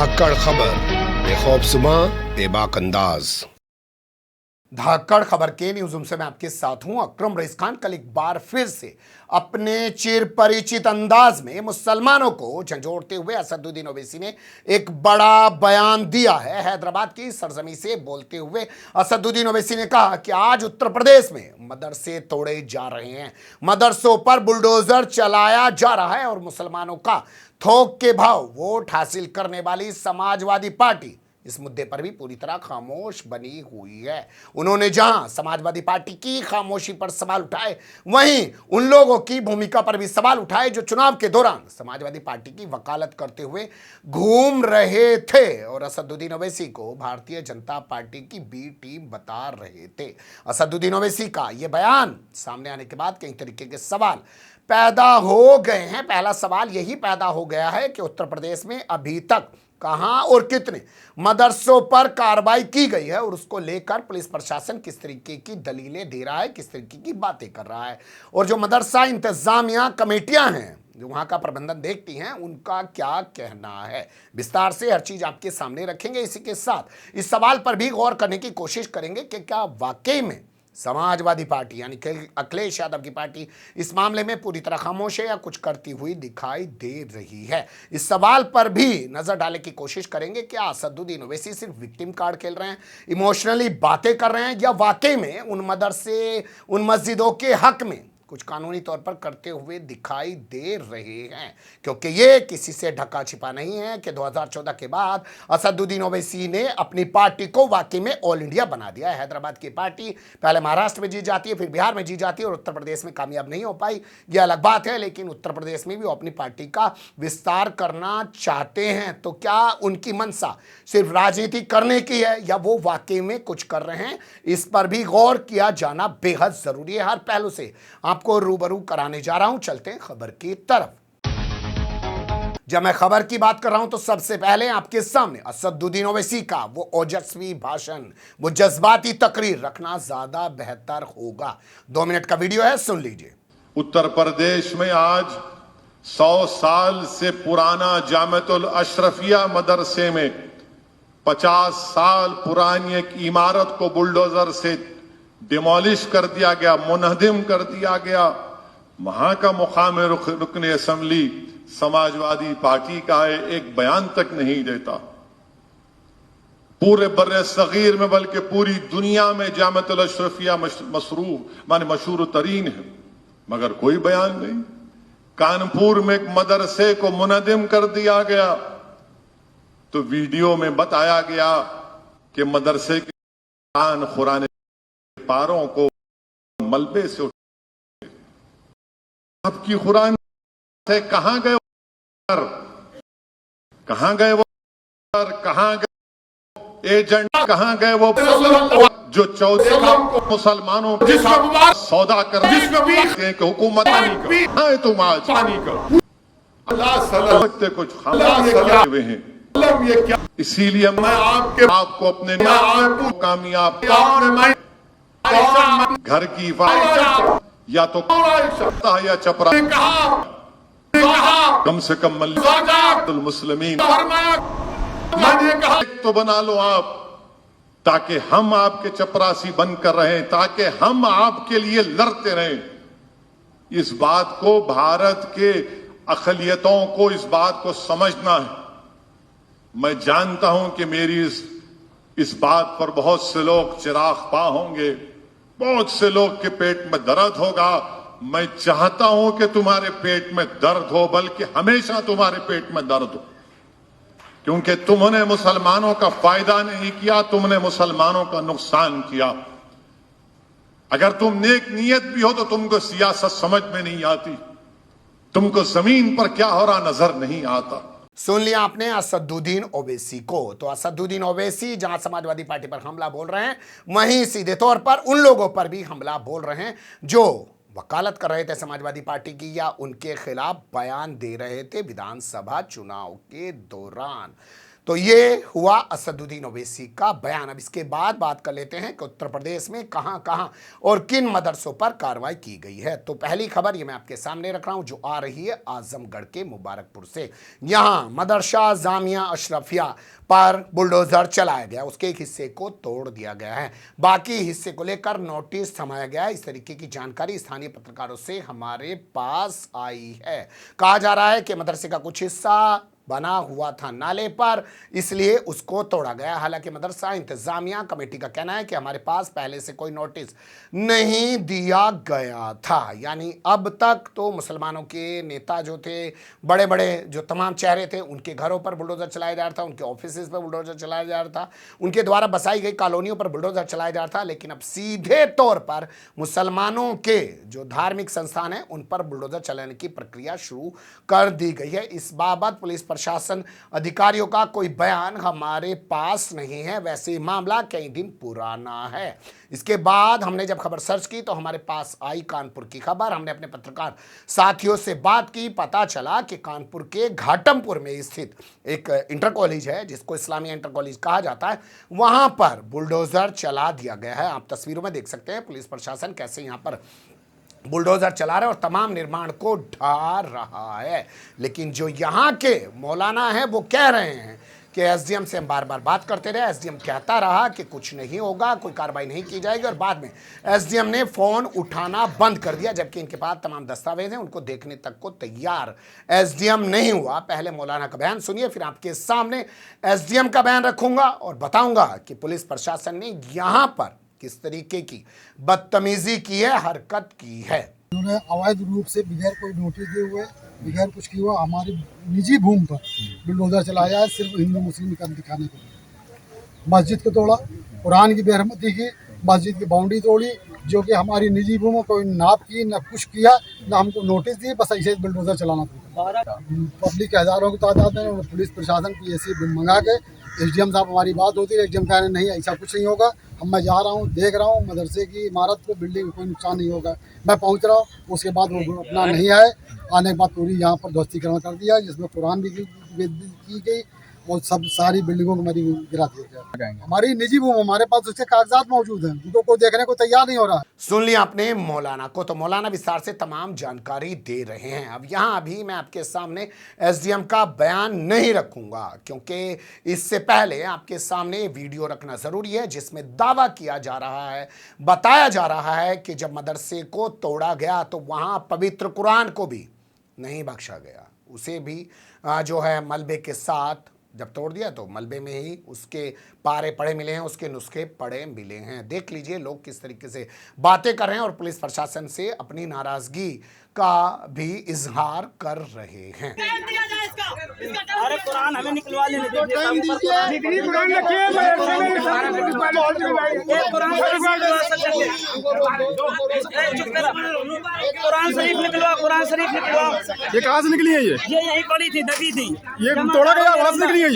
धाकड़ खबर बेखौफजुमा बेबाक अंदाज। धाकड़ खबर के न्यूज़ रूम से मैं आपके साथ हूं अकरम रईस खान। कल एक बार फिर से अपने चिर परिचित अंदाज में मुसलमानों को झंझोड़ते हुए असदुद्दीन ओवैसी ने एक बड़ा बयान दिया है। हैदराबाद की सरजमी से बोलते हुए असदुद्दीन ओवैसी ने कहा कि आज उत्तर प्रदेश में मदरसे तोड़े जा रहे हैं, मदरसों पर बुलडोजर चलाया जा रहा है और मुसलमानों का थोक के भाव वोट हासिल करने वाली समाजवादी पार्टी इस मुद्दे पर भी पूरी तरह खामोश बनी हुई है। उन्होंने जहां समाजवादी पार्टी की खामोशी पर सवाल उठाए, वहीं उन लोगों की भूमिका पर भी सवाल उठाए जो चुनाव के दौरान समाजवादी पार्टी की वकालत करते हुए घूम रहे थे और असदुद्दीन ओवैसी को भारतीय जनता पार्टी की बी टीम बता रहे थे। असदुद्दीन ओवैसी का यह बयान सामने आने के बाद कई तरीके के सवाल पैदा हो गए हैं। पहला सवाल यही पैदा हो गया है कि उत्तर प्रदेश में अभी तक कहां और कितने मदरसों पर कार्रवाई की गई है और उसको लेकर पुलिस प्रशासन किस तरीके की दलीलें दे रहा है, किस तरीके की बातें कर रहा है, और जो मदरसा इंतजामिया कमेटियां हैं जो वहां का प्रबंधन देखती हैं उनका क्या कहना है। विस्तार से हर चीज आपके सामने रखेंगे। इसी के साथ इस सवाल पर भी गौर करने की कोशिश करेंगे कि क्या वाकई में समाजवादी पार्टी यानी कि अखिलेश यादव की पार्टी इस मामले में पूरी तरह खामोश है या कुछ करती हुई दिखाई दे रही है। इस सवाल पर भी नजर डालने की कोशिश करेंगे। क्या असदुद्दीन ओवैसी सिर्फ विक्टिम कार्ड खेल रहे हैं, इमोशनली बातें कर रहे हैं, या वाकई में उन मदरसे उन मस्जिदों के हक में कुछ कानूनी तौर पर करते हुए दिखाई दे रहे हैं। क्योंकि ये किसी से ढका छिपा नहीं है कि 2014 के बाद असदुद्दीन ओवैसी ने अपनी पार्टी को वाकई में ऑल इंडिया बना दिया है। हैदराबाद की पार्टी पहले महाराष्ट्र में जीत जाती है, फिर बिहार में जीत जाती है और उत्तर प्रदेश में कामयाब नहीं हो पाई, यह अलग बात है। लेकिन उत्तर प्रदेश में भी वो अपनी पार्टी का विस्तार करना चाहते हैं। तो क्या उनकी मंशा सिर्फ राजनीति करने की है या वो वाकई में कुछ कर रहे हैं, इस पर भी गौर किया जाना बेहद जरूरी है। हर पहलू से आपको रूबरू कराने जा रहा हूं। चलते हैं खबर की तरफ। जब मैं खबर की बात कर रहा हूं तो सबसे पहले आपके सामने असदुद्दीन ओवैसी का वो ओजस्वी भाषण, वो जज्बाती तकरीर रखना ज्यादा बेहतर होगा। 2 मिनट का वीडियो है, सुन लीजिए। उत्तर प्रदेश में आज 100 साल से पुराना जामिअतुल अशरफिया मदरसे में 50 साल पुरानी एक इमारत को बुलडोजर से डिमोलिश कर दिया गया, मुनहदिम कर दिया गया। वहां का मुकाम रुकन असेंबली समाजवादी पार्टी का है, एक बयान तक नहीं देता। पूरे बर्रे सगीर में बल्कि पूरी दुनिया में जामिअतुल अशरफिया मशहूर तरीन है, मगर कोई बयान नहीं। कानपुर में एक मदरसे को मुनहदिम कर दिया गया तो वीडियो में बताया गया कि मदरसे के कुरान पारों को मलबे से उठा, आपकी कुरान से कहां गए, कहां गए वो, कहां गए एजेंट, कहां गए वो जो 14 मुसलमानों के सौदा कर हुकूमत है। तुम आज सकते कुछ हुए हैं, इसीलिए मैं आपको अपने कामयाब घर की या तो या चपरा कम से कम मुस्लिमीन तो बना लो आप, ताकि हम आपके चपरासी बनकर रहें, ताकि हम आपके लिए लड़ते रहें। इस बात को भारत के अक़लियतों को इस बात को समझना है। मैं जानता हूं कि मेरी इस बात पर बहुत से लोग चिराग पा होंगे, बहुत से लोग के पेट में दर्द होगा। मैं चाहता हूं कि तुम्हारे पेट में दर्द हो, बल्कि हमेशा तुम्हारे पेट में दर्द हो, क्योंकि तुमने मुसलमानों का फायदा नहीं किया, तुमने मुसलमानों का नुकसान किया। अगर तुम नेक नियत भी हो तो तुमको सियासत समझ में नहीं आती, तुमको जमीन पर क्या हो रहा नजर नहीं आता। सुन लिया आपने असदुद्दीन ओवैसी को। तो असदुद्दीन ओवैसी जहां समाजवादी पार्टी पर हमला बोल रहे हैं, वहीं सीधे तौर पर उन लोगों पर भी हमला बोल रहे हैं जो वकालत कर रहे थे समाजवादी पार्टी की या उनके खिलाफ बयान दे रहे थे विधानसभा चुनाव के दौरान। तो ये हुआ असदुद्दीन ओवैसी का बयान। अब इसके बाद बात कर लेते हैं कि उत्तर प्रदेश में कहां कहां और किन मदरसों पर कार्रवाई की गई है। तो पहली खबर ये मैं आपके सामने रख रहा हूं, जो आ रही है आजमगढ़ के मुबारकपुर से। यहां मदरसा जामिया अशरफिया पर बुलडोजर चलाया गया, उसके एक हिस्से को तोड़ दिया गया है, बाकी हिस्से को लेकर नोटिस थमाया गया है। इस तरीके की जानकारी स्थानीय पत्रकारों से हमारे पास आई है। कहा जा रहा है कि मदरसे का कुछ हिस्सा बना हुआ था नाले पर, इसलिए उसको तोड़ा गया। हालांकि मदरसा इंतजामिया कमेटी का कहना है कि हमारे पास पहले से कोई नोटिस नहीं दिया गया था। यानी अब तक तो मुसलमानों के नेता जो थे, बड़े बड़े जो तमाम चेहरे थे, उनके घरों पर बुलडोजर चलाया जा रहा था, उनके ऑफिसेज पर बुलडोजर चलाया जा रहा था, उनके द्वारा बसाई गई कॉलोनियों पर बुलडोजर चलाया जा रहा था। लेकिन अब सीधे तौर पर मुसलमानों के जो धार्मिक संस्थान हैं उन पर बुलडोजर चलाने की प्रक्रिया शुरू कर दी गई है। इस बाबत पुलिस प्रशासन अधिकारियों का कोई बयान हमारे पास नहीं है। वैसे मामला कई दिन पुराना है। इसके बाद हमने जब खबर सर्च की तो हमारे पास आई कानपुर की खबर। हमने अपने पत्रकार साथियों से बात की, पता चला कि कानपुर के घाटमपुर में स्थित एक इंटर कॉलेज है, जिसको इस्लामिया इंटर कॉलेज कहा जाता है, वहां पर बुलडोजर चला दिया गया है। आप तस्वीरों में देख सकते हैं पुलिस प्रशासन कैसे यहां पर बुलडोजर चला रहा है और तमाम निर्माण को ढा रहा है। लेकिन जो यहाँ के मौलाना हैं वो कह रहे हैं कि एसडीएम से हम बार बार बात करते रहे, एसडीएम कहता रहा कि कुछ नहीं होगा, कोई कार्रवाई नहीं की जाएगी, और बाद में एसडीएम ने फोन उठाना बंद कर दिया, जबकि इनके पास तमाम दस्तावेज हैं, उनको देखने तक को तैयार एसडीएम नहीं हुआ। पहले मौलाना का बयान सुनिए, फिर आपके सामने एसडीएम का बयान रखूंगा और बताऊंगा कि पुलिस प्रशासन ने यहां पर किस तरीके की बदतमीजी की है, हरकत की है। उन्होंने अवैध रूप से बगैर कोई नोटिस दिए हुए, बगैर कुछ किए हुए हमारी निजी भूमि पर बुलडोजर चलाया है, सिर्फ हिंदू मुस्लिम का दिखाने के लिए। मस्जिद को तोड़ा, कुरान की बेरहमती की, मस्जिद की बाउंड्री तोड़ी, जो कि हमारी निजी भूमि कोई नाप की, न कुछ किया, न हमको नोटिस दिए, बस ऐसे बुलडोजर चलाना था। पब्लिक हजारों की तादाद में पुलिस प्रशासन की ऐसी मंगा के एसडीएम साहब हमारी बात होती है, एसडीएम कह रहे नहीं ऐसा कुछ नहीं होगा। मैं जा रहा हूँ, देख रहा हूँ मदरसे की इमारत को, बिल्डिंग को कोई नुकसान नहीं होगा। मैं पहुँच रहा हूँ, उसके बाद वो अपना नहीं आए, आने के बाद पूरी यहाँ पर ध्वस्तीकरण कर दिया, जिसमें कुरान भी की गई और सब सारी बिल्डिंगों को मेरी गिरा दिया गया। हमारी निजी भूमि, हमारे पास उसके कागजात मौजूद हैं, उनको कोई देखने को तैयार नहीं हो रहा। सुन लिया आपने मौलाना को, तो मौलाना विस्तार से तमाम जानकारी दे रहे हैं। अब यहाँ अभी मैं आपके सामने एसडीएम का बयान नहीं रखूंगा, क्योंकि इससे पहले आपके सामने वीडियो रखना जरूरी है, जिसमें दावा किया जा रहा है, बताया जा रहा है कि जब मदरसे को तोड़ा गया तो वहां पवित्र कुरान को भी नहीं बख्शा गया, उसे भी जो है मलबे के साथ जब तोड़ दिया तो मलबे में ही उसके पारे पड़े मिले हैं, उसके नुस्खे पड़े मिले हैं। देख लीजिए लोग किस तरीके से बातें कर रहे हैं और पुलिस प्रशासन से अपनी नाराजगी का भी इजहार कर रहे हैं। अरे कुरान हमें निकलवा लेने दो, टाइम दीजिए, कुरान रखिए, कुरान शरीफ निकलवा, कुरान शरीफ निकलवा। ये कहाँ से निकली है? ये यहीं पड़ी थी, दबी थी, ये तोड़ा गया, वहाँ से निकली है?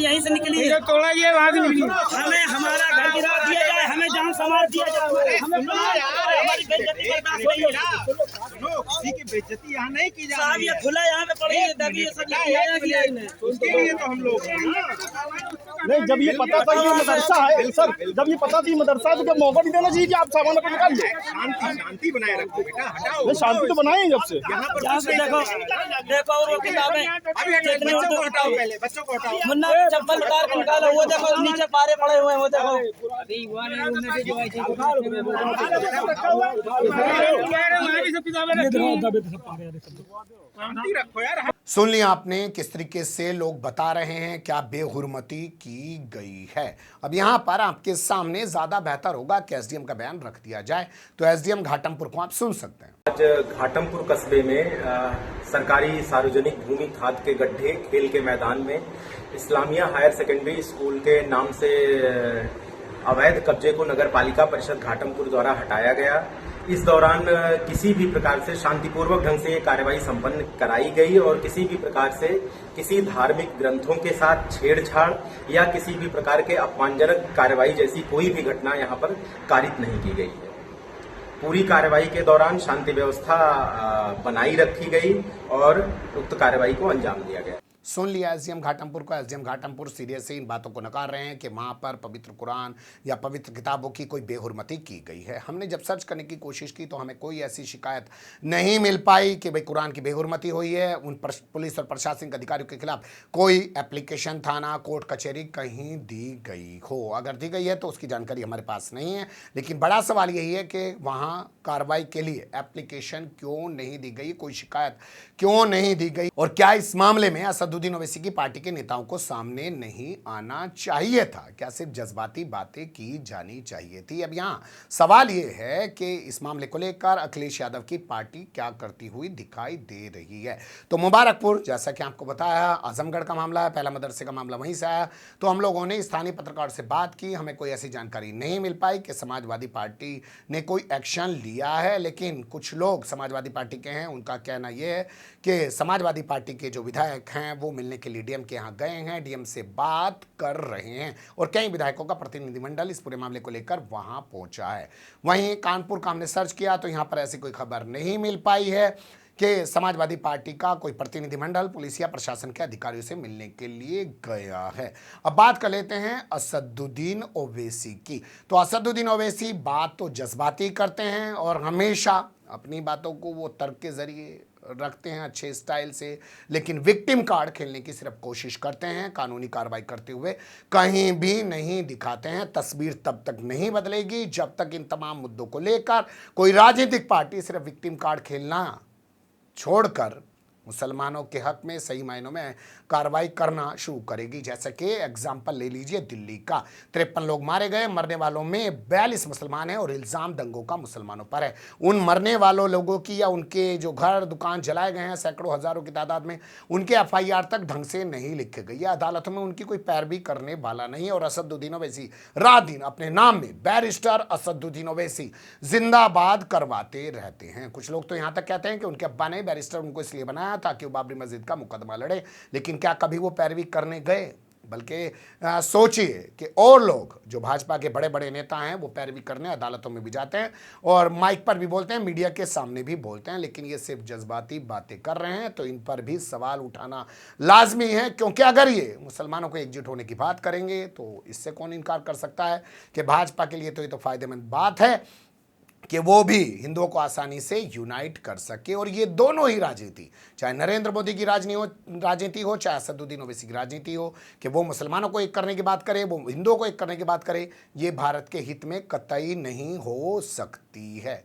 यहीं से निकली है, तोड़ा गया, वहाँ से निकली। हमें हमारा घर गिरा दिया जाए, हमें जान समाज दिया जाए, हमारी बेइज्जती बर्दाश्त नहीं होगी। किसी की बेइज्जती यहाँ नहीं की जा साहब रही ये है। खुला यहाँ पे पड़ी है, दबी है, सब उसके लिए तो हम लोग नहीं, जब ये पता था ये मदरसा है सर, जब ये पता थी मदरसा तो मौका नहीं देना चाहिए कि आप सामान अपना निकाल लो। शांति बनाए रखो बेटा, हटाओ। नहीं, शांति तो बनाए जब से। यहाँ पे देखो देखो, और वो किताबें अभी हटाओ, बच्चों को हटाओ, पहले बच्चों को हटाओ। मुन्ना चप्पल उतार के निकालो, वो देखो नीचे पारे पड़े हुए हैं, वो देखो। शांति रखो यार। सुन लिया आपने किस तरीके से लोग बता रहे हैं क्या बेहुरमती की गई है। अब यहाँ पर आपके सामने ज्यादा बेहतर होगा कि एसडीएम का बयान रख दिया जाए, तो एसडीएम घाटमपुर को आप सुन सकते हैं। आज घाटमपुर कस्बे में सरकारी सार्वजनिक भूमि खाद के गड्ढे खेल के मैदान में इस्लामिया हायर सेकेंडरी स्कूल के नाम से अवैध कब्जे को नगर पालिका परिषद घाटमपुर द्वारा हटाया गया। इस दौरान किसी भी प्रकार से शांतिपूर्वक ढंग से ये कार्रवाई संपन्न कराई गई और किसी भी प्रकार से किसी धार्मिक ग्रंथों के साथ छेड़छाड़ या किसी भी प्रकार के अपमानजनक कार्रवाई जैसी कोई भी घटना यहाँ पर कारित नहीं की गई है। पूरी कार्रवाई के दौरान शांति व्यवस्था बनाई रखी गई और उक्त कार्रवाई को अंजाम दिया गया। सुन लिया एसडीएम घाटमपुर को। एसडीएम घाटमपुर सीरियसली इन बातों को नकार रहे हैं कि वहाँ पर पवित्र कुरान या पवित्र किताबों की कोई बेहुरमती की गई है। हमने जब सर्च करने की कोशिश की तो हमें कोई ऐसी शिकायत नहीं मिल पाई कि भाई कुरान की बेहुरमती हुई है। उन पुलिस और प्रशासनिक अधिकारियों के खिलाफ कोई एप्लीकेशन थाना कोर्ट कचहरी कहीं दी गई हो। अगर दी गई है तो उसकी जानकारी हमारे पास नहीं है, लेकिन बड़ा सवाल यही है कि वहाँ कार्रवाई के लिए एप्लीकेशन क्यों नहीं दी गई, कोई शिकायत क्यों नहीं दी गई, और क्या इस मामले में असदुद्दीन ओवैसी की पार्टी के नेताओं को सामने नहीं आना चाहिए था? क्या सिर्फ जज्बाती बातें की जानी चाहिए थी? अब यहाँ सवाल ये है कि इस मामले को लेकर अखिलेश यादव की पार्टी क्या करती हुई दिखाई दे रही है। तो मुबारकपुर, जैसा कि आपको बताया, आजमगढ़ का मामला है, पहला मदरसे का मामला वहीं से आया। तो हम लोगों ने स्थानीय पत्रकार से बात की, हमें कोई ऐसी जानकारी नहीं मिल पाई कि समाजवादी पार्टी ने कोई एक्शन लिया है, लेकिन कुछ लोग समाजवादी पार्टी के हैं, उनका कहना यह है कि समाजवादी पार्टी के जो विधायक हैं वो मिलने के लिए डीएम के यहाँ गए हैं, डीएम से बात कर रहे हैं और कई विधायकों का प्रतिनिधिमंडल इस पूरे मामले को लेकर वहां पहुंचा है। वहीं कानपुर का हमने सर्च किया तो यहाँ पर ऐसी कोई खबर नहीं मिल पाई है कि समाजवादी पार्टी का कोई प्रतिनिधिमंडल पुलिस या प्रशासन के अधिकारियों से मिलने के लिए गया है। अब बात कर लेते हैं असदुद्दीन ओवैसी की। तो असदुद्दीन ओवैसी बात तो जज्बाती करते हैं और हमेशा अपनी बातों को वो तर्क के जरिए रखते हैं अच्छे स्टाइल से, लेकिन विक्टिम कार्ड खेलने की सिर्फ कोशिश करते हैं, कानूनी कार्रवाई करते हुए कहीं भी नहीं दिखाते हैं। तस्वीर तब तक नहीं बदलेगी जब तक इन तमाम मुद्दों को लेकर कोई राजनीतिक पार्टी सिर्फ विक्टिम कार्ड खेलना छोड़कर मुसलमानों के हक में सही मायनों में कार्रवाई करना शुरू करेगी। जैसे कि एग्जाम्पल ले लीजिए दिल्ली का, 53 लोग मारे गए, मरने वालों में 42 मुसलमान हैं और इल्ज़ाम दंगों का मुसलमानों पर है। उन मरने वालों लोगों की या उनके जो घर दुकान जलाए गए हैं सैकड़ों हज़ारों की तादाद में, उनके एफआईआर तक ढंग से नहीं लिखे गई है। अदालतों में उनकी कोई पैरवी करने वाला नहीं है और असदुद्दीन ओवैसी रात दिन अपने नाम में बैरिस्टर असदुद्दीन ओवैसी जिंदाबाद करवाते रहते हैं। कुछ लोग तो यहाँ तक कहते हैं कि उनके अब्बा ने बैरिस्टर उनको इसलिए बनाया ताकि वो बाबरी मस्जिद का मुकदमा लड़े, लेकिन क्या कभी वो पैरवी करने गए? बल्कि सोचिए कि और लोग जो भाजपा के बड़े बड़े नेता हैं वो पैरवी करने अदालतों में भी जाते हैं और माइक पर भी बोलते हैं, मीडिया के सामने भी बोलते हैं, लेकिन ये सिर्फ जज्बाती बातें कर रहे हैं। तो इन पर भी सवाल उठाना लाजमी है, क्योंकि अगर ये मुसलमानों को एकजुट होने की बात करेंगे तो इससे कौन इनकार कर सकता है कि भाजपा के लिए तो ये तो फायदेमंद बात है कि वो भी हिंदुओं को आसानी से यूनाइट कर सके। और ये दोनों ही राजनीति, चाहे नरेंद्र मोदी की राजनीति हो, चाहे असदुद्दीन ओवैसी की राजनीति हो, कि वो मुसलमानों को एक करने की बात करे, वो हिंदुओं को एक करने की बात करे, ये भारत के हित में कतई नहीं हो सकती है।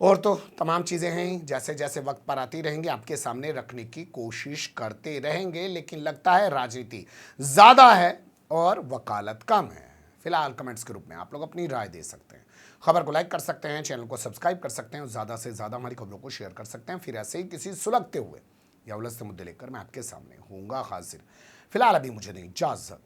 और तो तमाम चीज़ें हैं, जैसे जैसे वक्त पर आती रहेंगी आपके सामने रखने की कोशिश करते रहेंगे, लेकिन लगता है राजनीति ज़्यादा है और वकालत कम है। फिलहाल कमेंट्स के रूप में आप लोग अपनी राय दे सकते हैं, खबर को लाइक कर सकते हैं, चैनल को सब्सक्राइब कर सकते हैं और ज़्यादा से ज़्यादा हमारी खबरों को शेयर कर सकते हैं। फिर ऐसे ही किसी सुलगते हुए या उलझते मुद्दे लेकर मैं आपके सामने होऊंगा हाजिर। फिलहाल अभी मुझे नहीं इजाज़त।